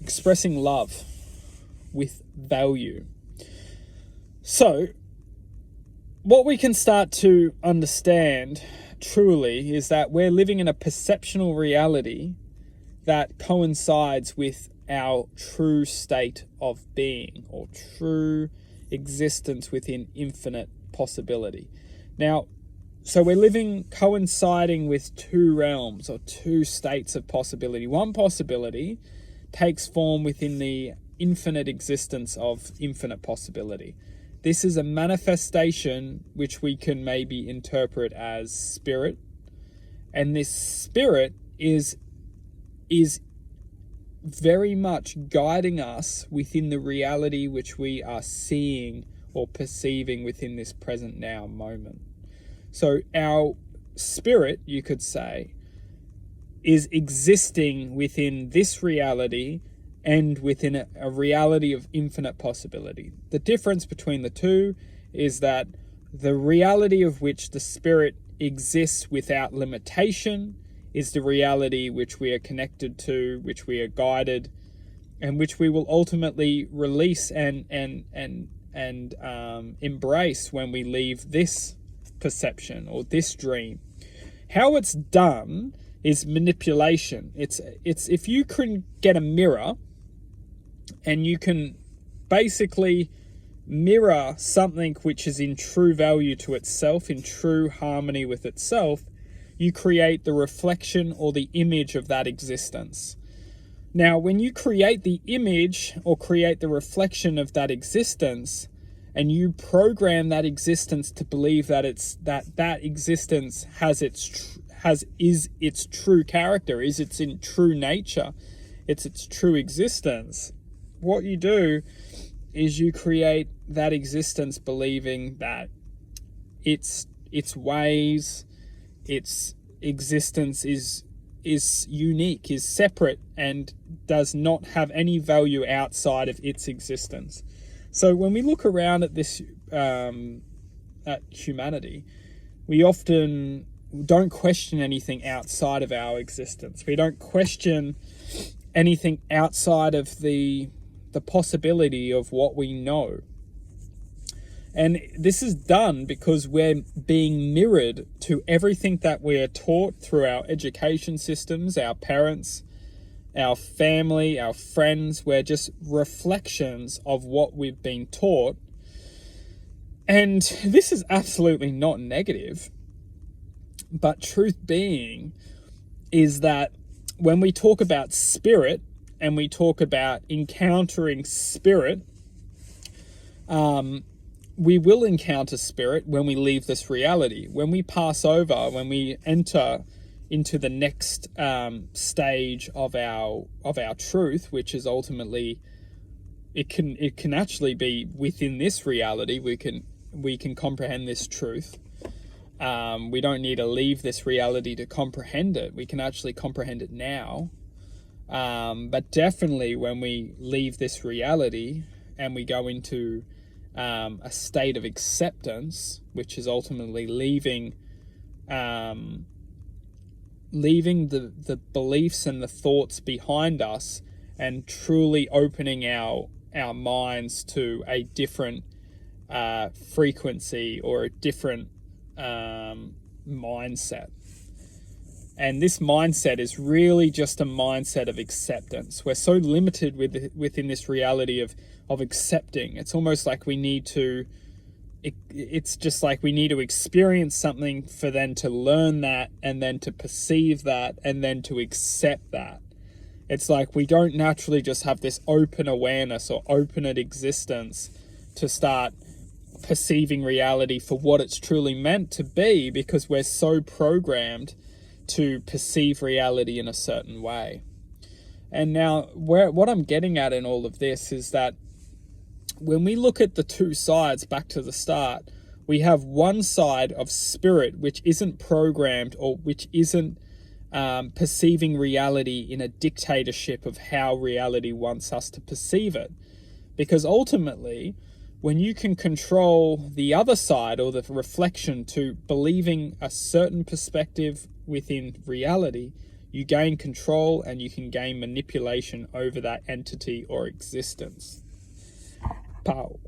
expressing love with value. So, what we can start to understand truly is that we're living in a perceptual reality that coincides with our true state of being, or true existence within infinite possibility. Now, so we're living coinciding with two realms or two states of possibility. One possibility takes form within the infinite existence of infinite possibility. This is a manifestation which we can maybe interpret as spirit. And this spirit is very much guiding us within the reality which we are seeing or perceiving within this present now moment. So our spirit, you could say, is existing within this reality and within a reality of infinite possibility. The difference between the two is that the reality of which the spirit exists without limitation is the reality which we are connected to, which we are guided, and which we will ultimately release and embrace when we leave this perception or this dream. How it's done is manipulation. It's if you can get a mirror and you can basically mirror something which is in true value to itself, in true harmony with itself, you create the reflection or the image of that existence. Now, when you create the image or create the reflection of that existence, and you program that existence to believe that that existence is its true character, is its in true nature, it's its true existence, what you do is you create that existence believing that its ways, its existence is unique, is separate, and does not have any value outside of its existence. So when we look around at this, at humanity, we often don't question anything outside of our existence. We don't question anything outside of the possibility of what we know. And this is done because we're being mirrored to everything that we're taught through our education systems, our parents, our family, our friends. We're just reflections of what we've been taught. And this is absolutely not negative. But truth being is that when we talk about spirit and we talk about encountering spirit, we will encounter spirit when we leave this reality. When we pass over, when we enter into the next stage of our truth, which is ultimately, it can actually be within this reality. We can comprehend this truth. We don't need to leave this reality to comprehend it. We can actually comprehend it now. But definitely when we leave this reality and we go into a state of acceptance, which is ultimately leaving the beliefs and the thoughts behind us and truly opening our minds to a different frequency or a different mindset. And this mindset is really just a mindset of acceptance. We're so limited within this reality of accepting. It's almost like we need to, it's just like we need to experience something for then to learn that, and then to perceive that, and then to accept that. It's like we don't naturally just have this open awareness or open existence to start perceiving reality for what it's truly meant to be, because we're so programmed to perceive reality in a certain way. And now what I'm getting at in all of this is that when we look at the two sides back to the start, we have one side of spirit which isn't programmed, or which isn't perceiving reality in a dictatorship of how reality wants us to perceive it. Because ultimately, when you can control the other side, or the reflection, to believing a certain perspective within reality, you gain control and you can gain manipulation over that entity or existence. Pow.